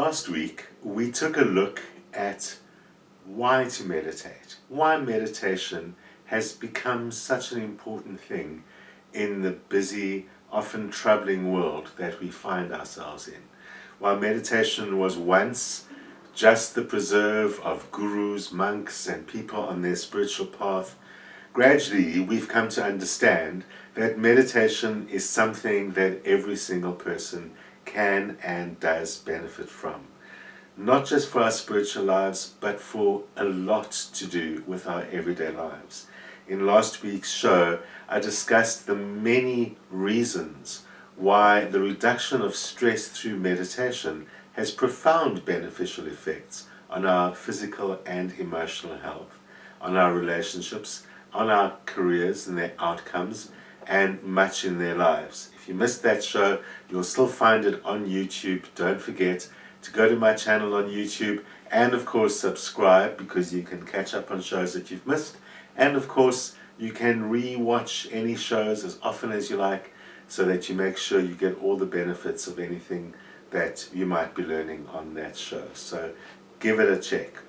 last week we took a look at why to meditate, why meditation has become such an important thing in the busy, often troubling world that we find ourselves in. While meditation was once just the preserve of gurus, monks, and people on their spiritual path, gradually we've come to understand that meditation is something that every single person can and does benefit from. Not just for our spiritual lives, but for a lot to do with our everyday lives. In last week's show, I discussed the many reasons why the reduction of stress through meditation has profound beneficial effects on our physical and emotional health, on our relationships, on our careers and their outcomes, and much in their lives. If you missed that show, you'll still find it on YouTube. Don't forget to go to my channel on YouTube and of course subscribe, because you can catch up on shows that you've missed, and of course you can re-watch any shows as often as you like, so that you make sure you get all the benefits of anything that you might be learning on that show. So give it a check.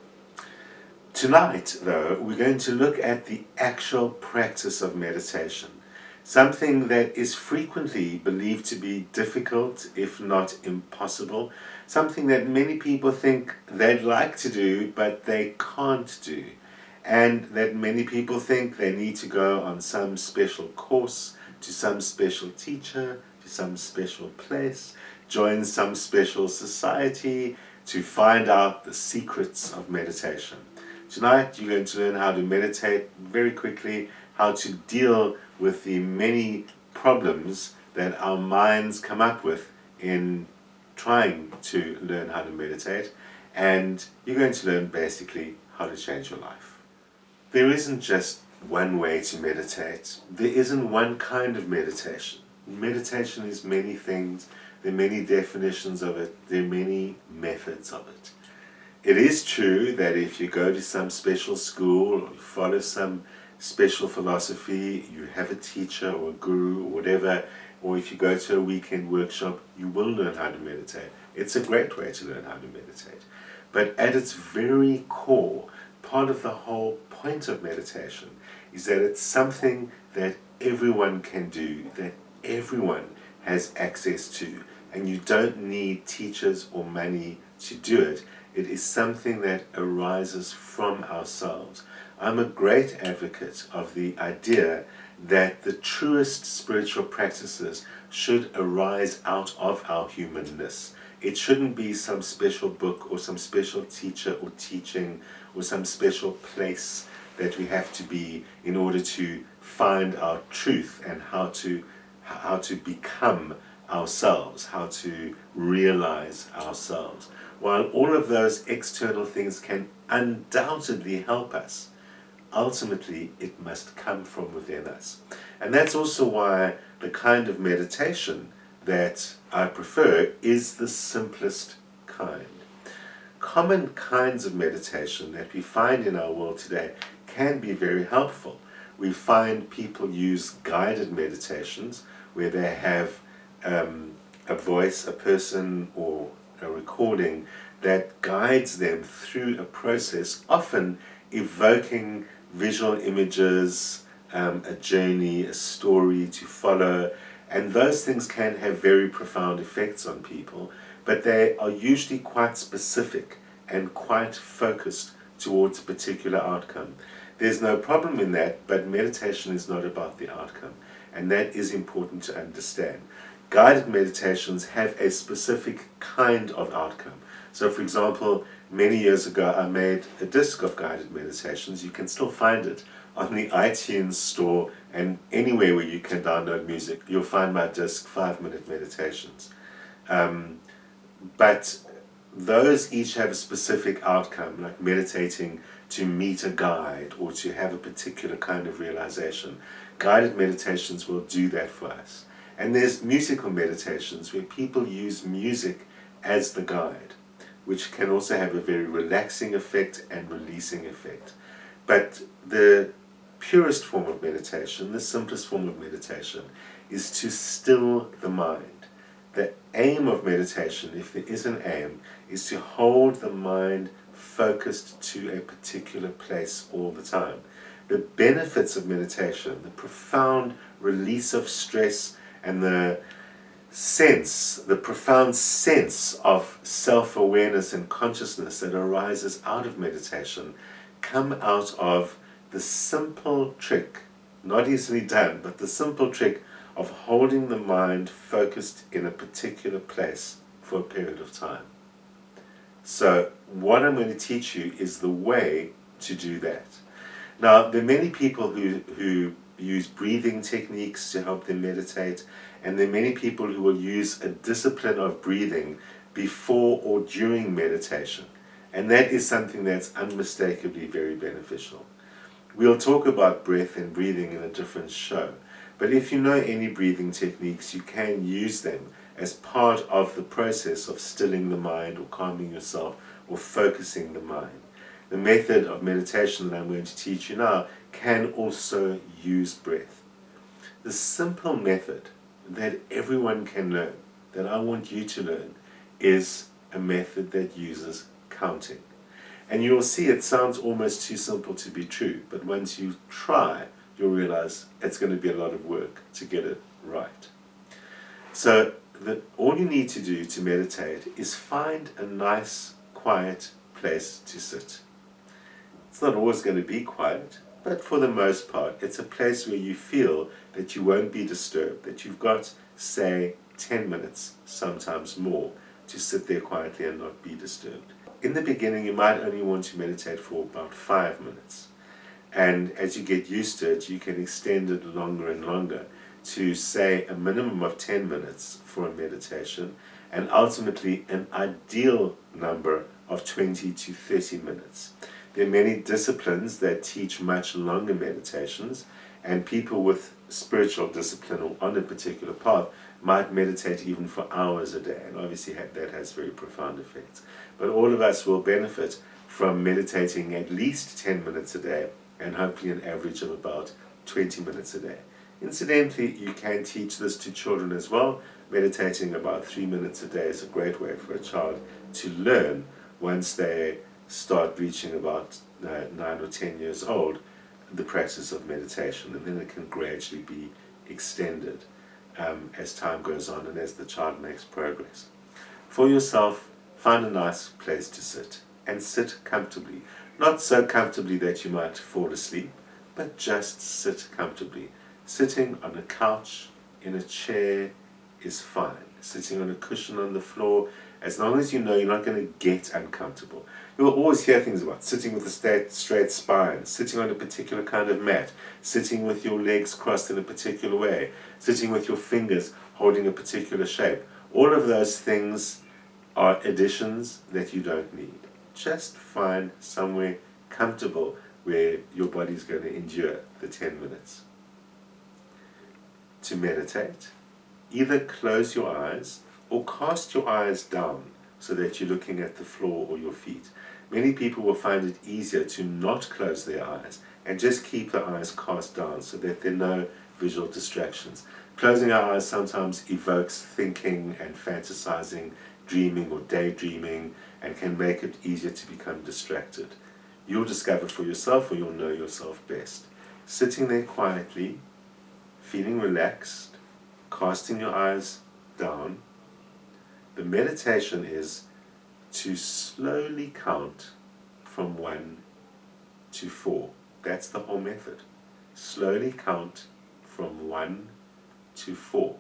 Tonight though, we're going to look at the actual practice of meditation, something that is frequently believed to be difficult, if not impossible, something that many people think they'd like to do but they can't do, and that many people think they need to go on some special course, to some special teacher, to some special place, join some special society to find out the secrets of meditation. Tonight you're going to learn how to meditate very quickly, how to deal with the many problems that our minds come up with in trying to learn how to meditate, and you're going to learn basically how to change your life. There isn't just one way to meditate. There isn't one kind of meditation. Meditation is many things. There are many definitions of it. There are many methods of it. It is true that if you go to some special school or you follow some special philosophy, you have a teacher or a guru or whatever, or if you go to a weekend workshop, you will learn how to meditate. It's a great way to learn how to meditate. But at its very core, part of the whole point of meditation is that it's something that everyone can do, that everyone has access to, and you don't need teachers or money to do it. It is something that arises from ourselves. I'm a great advocate of the idea that the truest spiritual practices should arise out of our humanness. It shouldn't be some special book or some special teacher or teaching or some special place that we have to be in order to find our truth and how to become ourselves, how to realize ourselves. While all of those external things can undoubtedly help us, ultimately it must come from within us. And that's also why the kind of meditation that I prefer is the simplest kind. Common kinds of meditation that we find in our world today can be very helpful. We find people use guided meditations where they have a voice, a person, or a recording that guides them through a process, often evoking visual images, a journey, a story to follow, and those things can have very profound effects on people, but they are usually quite specific and quite focused towards a particular outcome. There's no problem in that, but meditation is not about the outcome, and that is important to understand. Guided meditations have a specific kind of outcome. So for example, many years ago I made a disc of guided meditations. You can still find it on the iTunes store and anywhere where you can download music. You'll find my disc, 5-minute meditations. But those each have a specific outcome, like meditating to meet a guide or to have a particular kind of realization. Guided meditations will do that for us. And there's musical meditations where people use music as the guide, which can also have a very relaxing effect and releasing effect. But the purest form of meditation, the simplest form of meditation, is to still the mind. The aim of meditation, if there is an aim, is to hold the mind focused to a particular place all the time. The benefits of meditation, the profound release of stress, and the profound sense of self-awareness and consciousness that arises out of meditation, come out of the simple trick, not easily done, but the simple trick of holding the mind focused in a particular place for a period of time. So what I'm going to teach you is the way to do that. Now, there are many people who use breathing techniques to help them meditate, and there are many people who will use a discipline of breathing before or during meditation. And that is something that's unmistakably very beneficial. We'll talk about breath and breathing in a different show. But if you know any breathing techniques, you can use them as part of the process of stilling the mind or calming yourself or focusing the mind. The method of meditation that I'm going to teach you now can also use breath. The simple method that everyone can learn, that I want you to learn, is a method that uses counting. And you'll see it sounds almost too simple to be true, but once you try, you'll realize it's going to be a lot of work to get it right. So all you need to do to meditate is find a nice, quiet place to sit. It's not always going to be quiet, but for the most part, it's a place where you feel that you won't be disturbed, that you've got, say, 10 minutes, sometimes more, to sit there quietly and not be disturbed. In the beginning, you might only want to meditate for about 5 minutes. And as you get used to it, you can extend it longer and longer to, say, a minimum of 10 minutes for a meditation, and ultimately an ideal number of 20 to 30 minutes. There are many disciplines that teach much longer meditations, and people with spiritual discipline or on a particular path might meditate even for hours a day, and obviously that has very profound effects. But all of us will benefit from meditating at least 10 minutes a day, and hopefully an average of about 20 minutes a day. Incidentally, you can teach this to children as well. Meditating about 3 minutes a day is a great way for a child to learn once they start reaching about 9 or 10 years old, the practice of meditation, and then it can gradually be extended as time goes on and as the child makes progress. For yourself, find a nice place to sit, and sit comfortably. Not so comfortably that you might fall asleep, but just sit comfortably. Sitting on a couch, in a chair, is fine. Sitting on a cushion on the floor, as long as you know you're not going to get uncomfortable. You'll always hear things about sitting with a straight spine, sitting on a particular kind of mat, sitting with your legs crossed in a particular way, sitting with your fingers holding a particular shape. All of those things are additions that you don't need. Just find somewhere comfortable where your body's going to endure the 10 minutes. To meditate, either close your eyes or cast your eyes down so that you're looking at the floor or your feet. Many people will find it easier to not close their eyes and just keep their eyes cast down so that there are no visual distractions. Closing our eyes sometimes evokes thinking and fantasizing, dreaming or daydreaming, and can make it easier to become distracted. You'll discover for yourself, or you'll know yourself best. Sitting there quietly, feeling relaxed, casting your eyes down. The meditation is to slowly count from 1 to 4. That's the whole method. Slowly count from 1 to 4.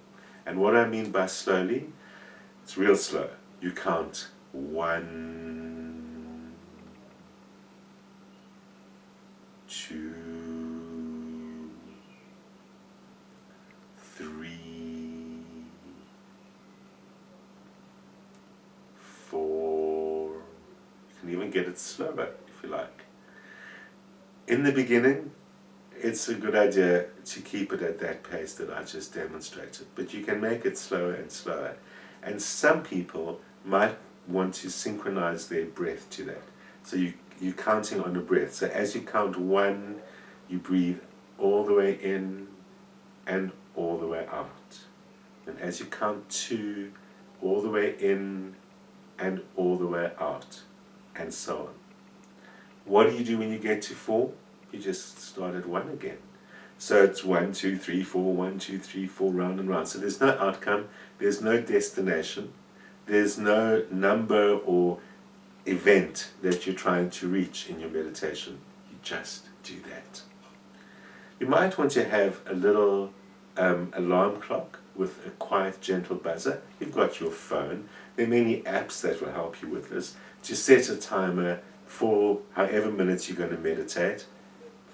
And what I mean by slowly, it's real slow. You count 1, 2, 3, 4. You can even get it slower if you like. In the beginning, it's a good idea to keep it at that pace that I just demonstrated, but you can make it slower and slower. And some people might want to synchronize their breath to that. So you're counting on a breath. So as you count 1, you breathe all the way in and all the way out. And as you count 2, all the way in and all the way out, and so on. What do you do when you get to 4? You just start at 1 again. So it's 1, 2, 3, 4, 1, 2, 3, 4, round and round. So there's no outcome, there's no destination, there's no number or event that you're trying to reach in your meditation. You just do that. You might want to have a little alarm clock with a quiet, gentle buzzer. You've got your phone. There are many apps that will help you with this. To set a timer for however minutes you're going to meditate.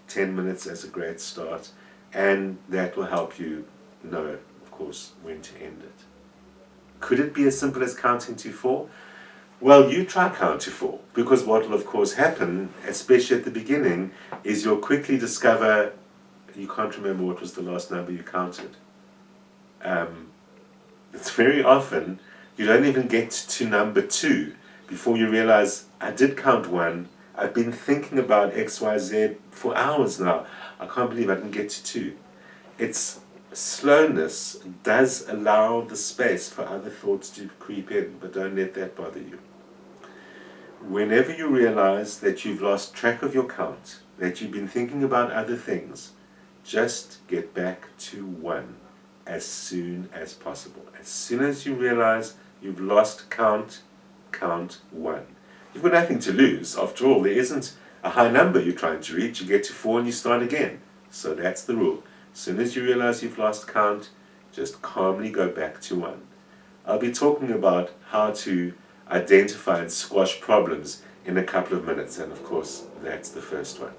10 minutes as a great start, and that will help you know, of course, when to end it. Could it be as simple as counting to 4? Well, you try count to 4, because what will of course happen, especially at the beginning, is you'll quickly discover you can't remember what was the last number you counted. It's very often you don't even get to number 2 before you realize, I did count 1, I've been thinking about XYZ for hours now, I can't believe I didn't get to 2. It's slowness does allow the space for other thoughts to creep in, but don't let that bother you. Whenever you realize that you've lost track of your count, that you've been thinking about other things, just get back to 1 as soon as possible. As soon as you realize you've lost count, count 1. You've got nothing to lose. After all, there isn't a high number you're trying to reach. You get to 4 and you start again. So that's the rule. As soon as you realize you've lost count, just calmly go back to 1. I'll be talking about how to identify and squash problems in a couple of minutes, and of course, that's the first one.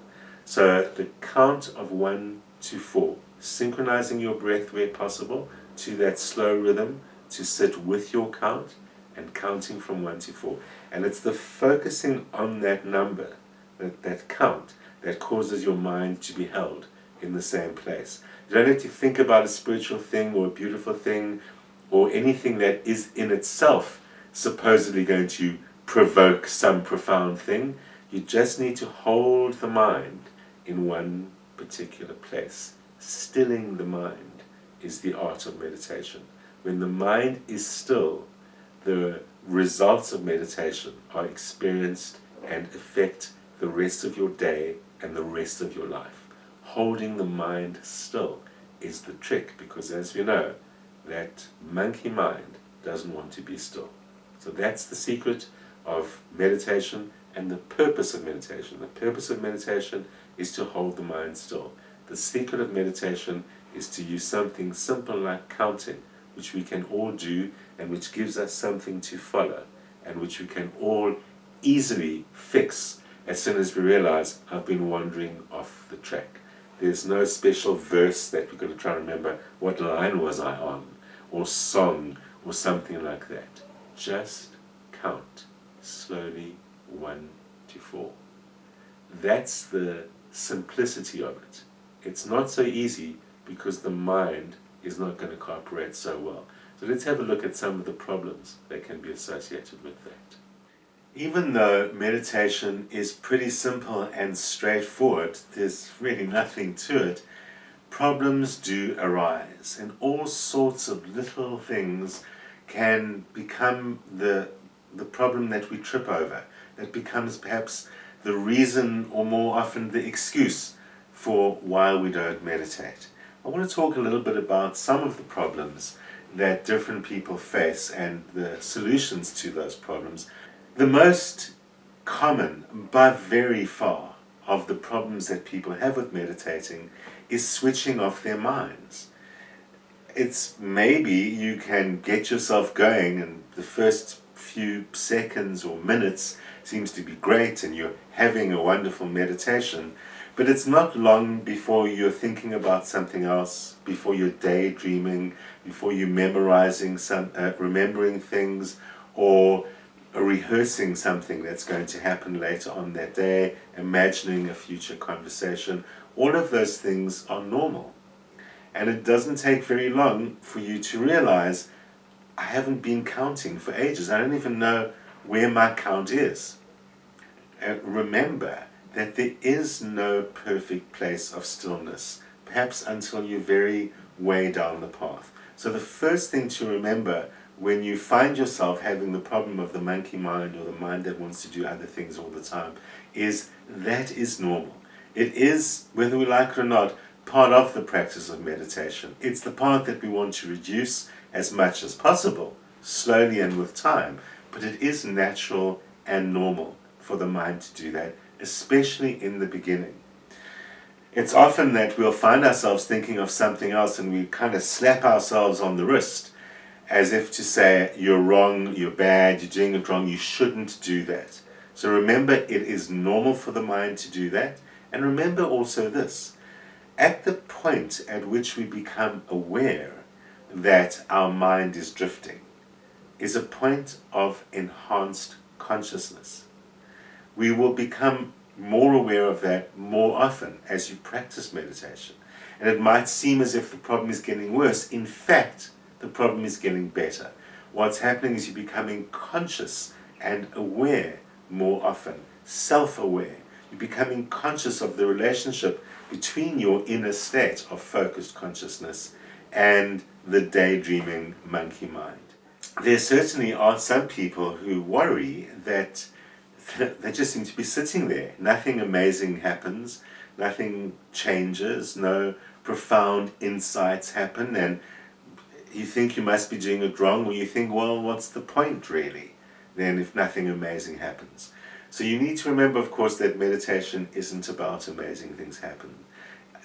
So the count of 1 to 4, synchronizing your breath where possible to that slow rhythm, to sit with your count and counting from 1 to 4. And it's the focusing on that number, that count, that causes your mind to be held in the same place. You don't have to think about a spiritual thing or a beautiful thing or anything that is in itself supposedly going to provoke some profound thing. You just need to hold the mind in one particular place. Stilling the mind is the art of meditation. When the mind is still, the results of meditation are experienced and affect the rest of your day and the rest of your life. Holding the mind still is the trick, because as we know, that monkey mind doesn't want to be still. So that's the secret of meditation and the purpose of meditation. The purpose of meditation is to hold the mind still. The secret of meditation is to use something simple like counting, which we can all do and which gives us something to follow, and which we can all easily fix as soon as we realize I've been wandering off the track. There's no special verse that we're going to try and remember what line was I on, or song, or something like that. Just count slowly 1 to 4. That's the simplicity of it. It's not so easy because the mind is not going to cooperate so well. So let's have a look at some of the problems that can be associated with that. Even though meditation is pretty simple and straightforward, there's really nothing to it, problems do arise, and all sorts of little things can become the problem that we trip over, that becomes perhaps the reason, or more often the excuse, for why we don't meditate. I want to talk a little bit about some of the problems that different people face and the solutions to those problems. The most common, by very far, of the problems that people have with meditating is switching off their minds. It's maybe you can get yourself going and the first few seconds or minutes seems to be great and you're having a wonderful meditation, but it's not long before you're thinking about something else, before you're daydreaming, before you're memorizing remembering things, or rehearsing something that's going to happen later on that day, imagining a future conversation. All of those things are normal. And it doesn't take very long for you to realize, I haven't been counting for ages. I don't even know where my count is. Remember that there is no perfect place of stillness, perhaps until you're very way down the path. So the first thing to remember when you find yourself having the problem of the monkey mind or the mind that wants to do other things all the time, is that is normal. It is, whether we like it or not, part of the practice of meditation. It's the part that we want to reduce as much as possible, slowly and with time, but it is natural and normal for the mind to do that, especially in the beginning. It's often that we'll find ourselves thinking of something else and we kind of slap ourselves on the wrist as if to say, you're wrong, you're bad, you're doing it wrong, you shouldn't do that. So remember, it is normal for the mind to do that. And remember also this, at the point at which we become aware that our mind is drifting is a point of enhanced consciousness. We will become more aware of that more often as you practice meditation. And it might seem as if the problem is getting worse. In fact, the problem is getting better. What's happening is you're becoming conscious and aware more often, self-aware. You're becoming conscious of the relationship between your inner state of focused consciousness and the daydreaming monkey mind. There certainly are some people who worry that they just seem to be sitting there. Nothing amazing happens, nothing changes, no profound insights happen, and you think you must be doing it wrong, or you think, well, what's the point really, then, if nothing amazing happens? So you need to remember, of course, that meditation isn't about amazing things happening.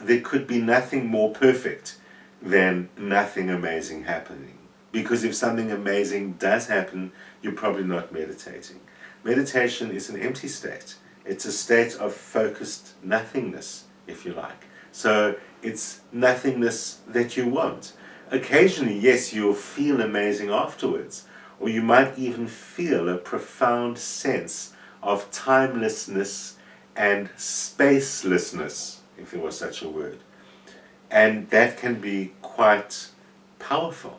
There could be nothing more perfect than nothing amazing happening. Because if something amazing does happen, you're probably not meditating. Meditation is an empty state. It's a state of focused nothingness, if you like. So it's nothingness that you want. Occasionally, yes, you'll feel amazing afterwards, or you might even feel a profound sense of timelessness and spacelessness, if there was such a word. And that can be quite powerful.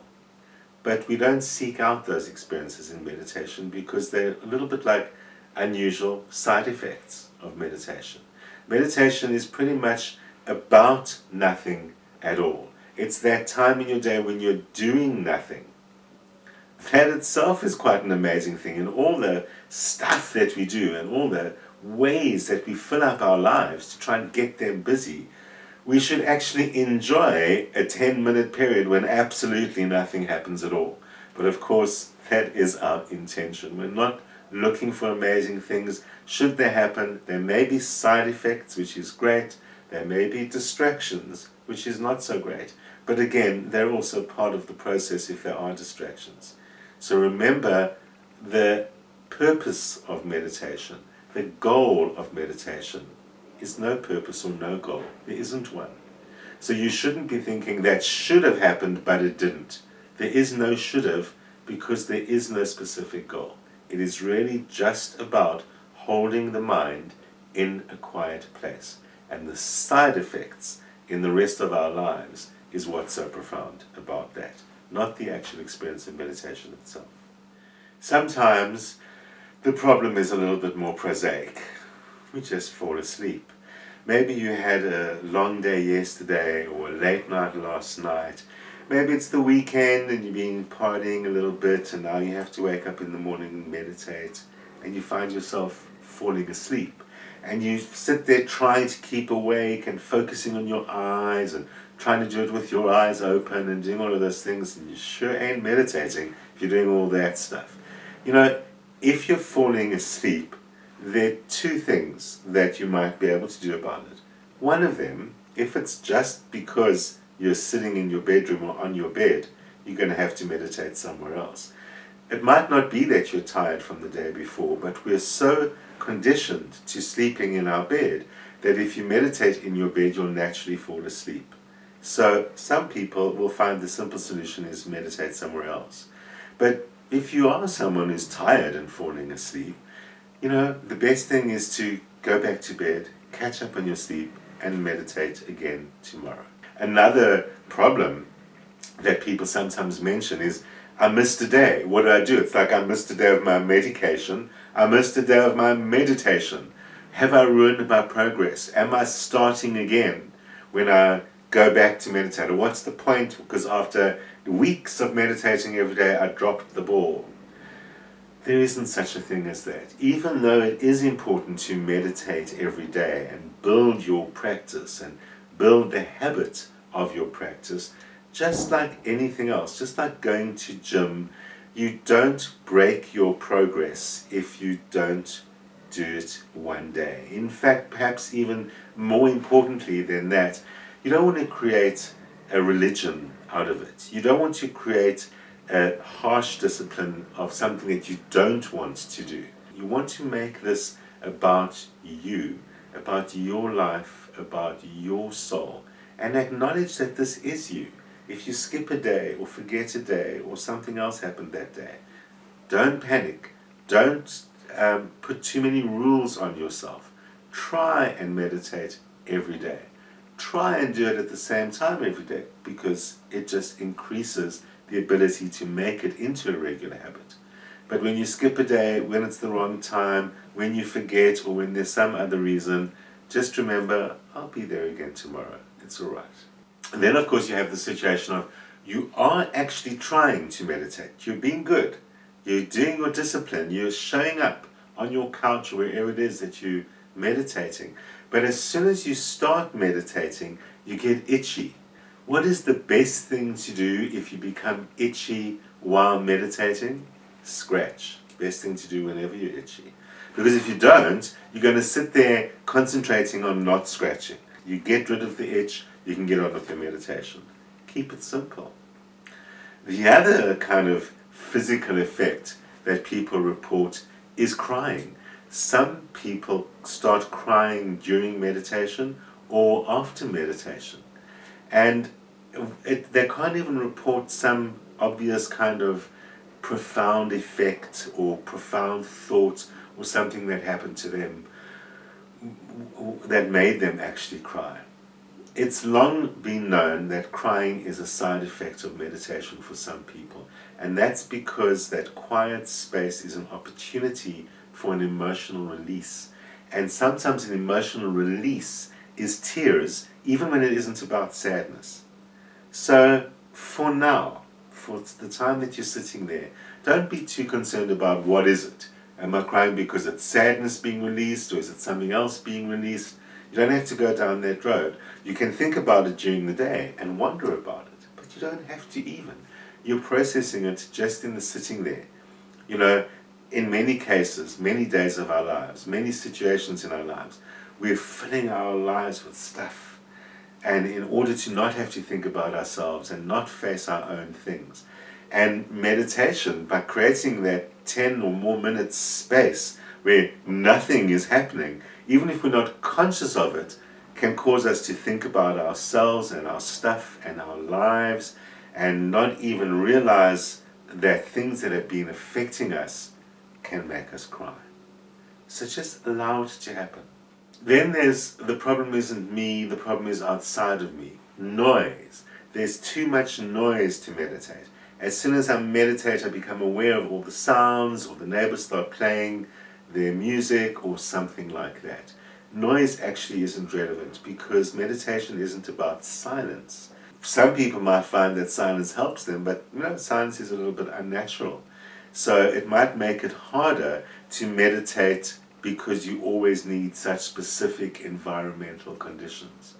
But we don't seek out those experiences in meditation because they're a little bit like unusual side effects of meditation. Meditation is pretty much about nothing at all. It's that time in your day when you're doing nothing. That itself is quite an amazing thing, and all the stuff that we do and all the ways that we fill up our lives to try and get them busy. We should actually enjoy a 10-minute period when absolutely nothing happens at all. But of course, that is our intention. We're not looking for amazing things. Should they happen, there may be side effects, which is great. There may be distractions, which is not so great. But again, they're also part of the process if there are distractions. So remember the purpose of meditation, the goal of meditation, is no purpose or no goal. There isn't one. So you shouldn't be thinking that should have happened but it didn't. There is no should have because there is no specific goal. It is really just about holding the mind in a quiet place. And the side effects in the rest of our lives is what's so profound about that, not the actual experience of meditation itself. Sometimes the problem is a little bit more prosaic. We just fall asleep. Maybe you had a long day yesterday or a late night last night. Maybe it's the weekend and you've been partying a little bit and now you have to wake up in the morning and meditate and you find yourself falling asleep. And you sit there trying to keep awake and focusing on your eyes and trying to do it with your eyes open and doing all of those things, and you sure ain't meditating if you're doing all that stuff. You know, if you're falling asleep, there are two things that you might be able to do about it. One of them, if it's just because you're sitting in your bedroom or on your bed, you're going to have to meditate somewhere else. It might not be that you're tired from the day before, but we're so conditioned to sleeping in our bed that if you meditate in your bed, you'll naturally fall asleep. So some people will find the simple solution is meditate somewhere else. But if you are someone who's tired and falling asleep, you know, the best thing is to go back to bed, catch up on your sleep, and meditate again tomorrow. Another problem that people sometimes mention is, I missed a day. What do? It's like I missed a day of my medication. I missed a day of my meditation. Have I ruined my progress? Am I starting again when I go back to meditate? Or what's the point? Because after weeks of meditating every day, I dropped the ball. There isn't such a thing as that. Even though it is important to meditate every day and build your practice and build the habit of your practice, just like anything else, just like going to gym, you don't break your progress if you don't do it one day. In fact, perhaps even more importantly than that, you don't want to create a religion out of it. You don't want to create a harsh discipline of something that you don't want to do. You want to make this about you, about your life, about your soul, and acknowledge that this is you. If you skip a day or forget a day or something else happened that day, don't panic. Don't put too many rules on yourself. Try and meditate every day. Try and do it at the same time every day, because it just increases the ability to make it into a regular habit. But when you skip a day, when it's the wrong time, when you forget, or when there's some other reason, just remember, I'll be there again tomorrow. It's all right. And then, of course, you have the situation of you are actually trying to meditate. You're being good. You're doing your discipline. You're showing up on your couch or wherever it is that you're meditating. But as soon as you start meditating, you get itchy. What is the best thing to do if you become itchy while meditating? Scratch. Best thing to do whenever you're itchy. Because if you don't, you're going to sit there concentrating on not scratching. You get rid of the itch, you can get on with your meditation. Keep it simple. The other kind of physical effect that people report is crying. Some people start crying during meditation or after meditation. And they can't even report some obvious kind of profound effect or profound thought or something that happened to them that made them actually cry. It's long been known that crying is a side effect of meditation for some people, and that's because that quiet space is an opportunity for an emotional release. And sometimes an emotional release is tears, even when it isn't about sadness. So for now, for the time that you're sitting there, don't be too concerned about what is it. Am I crying because it's sadness being released, or is it something else being released? You don't have to go down that road. You can think about it during the day and wonder about it, but you don't have to even. You're processing it just in the sitting there. You know, in many cases, many days of our lives, many situations in our lives, we're filling our lives with stuff. And in order to not have to think about ourselves and not face our own things. And meditation, by creating that 10 or more minutes space where nothing is happening, even if we're not conscious of it, can cause us to think about ourselves and our stuff and our lives and not even realize that things that have been affecting us can make us cry. So just allow it to happen. Then there's the problem isn't me, the problem is outside of me. Noise. There's too much noise to meditate. As soon as I meditate, I become aware of all the sounds, or the neighbors start playing their music, or something like that. Noise actually isn't relevant, because meditation isn't about silence. Some people might find that silence helps them, but silence is a little bit unnatural. So it might make it harder to meditate because you always need such specific environmental conditions.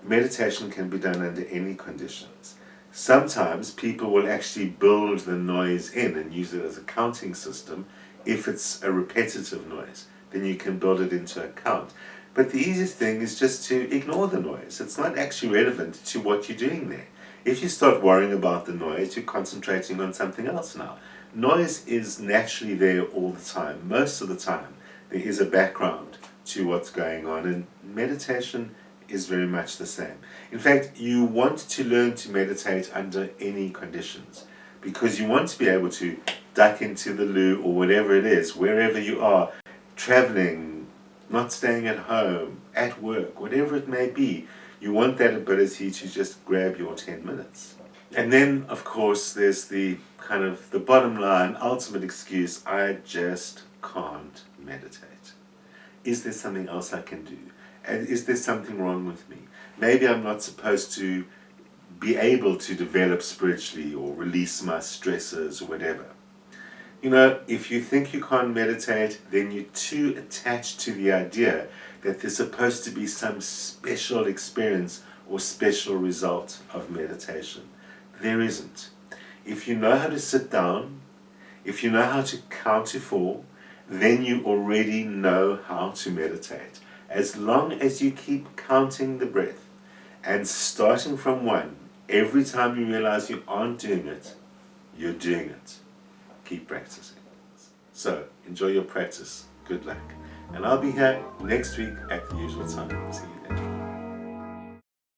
Meditation can be done under any conditions. Sometimes people will actually build the noise in and use it as a counting system. If it's a repetitive noise, then you can build it into a count. But the easiest thing is just to ignore the noise. It's not actually relevant to what you're doing there. If you start worrying about the noise, you're concentrating on something else now. Noise is naturally there all the time. Most of the time, there is a background to what's going on, and meditation is very much the same. In fact, you want to learn to meditate under any conditions, because you want to be able to duck into the loo or whatever it is, wherever you are, traveling, not staying at home, at work, whatever it may be. You want that ability to just grab your 10 minutes. And then, of course, there's the kind of the bottom line, ultimate excuse, I just can't meditate. Is there something else I can do? And is there something wrong with me? Maybe I'm not supposed to be able to develop spiritually or release my stresses or whatever. You know, if you think you can't meditate, then you're too attached to the idea that there's supposed to be some special experience or special result of meditation. There isn't. If you know how to sit down, if you know how to count to 4, then you already know how to meditate. As long as you keep counting the breath and starting from 1, every time you realize you aren't doing it, you're doing it. Keep practicing. So, enjoy your practice. Good luck. And I'll be here next week at the usual time. See you.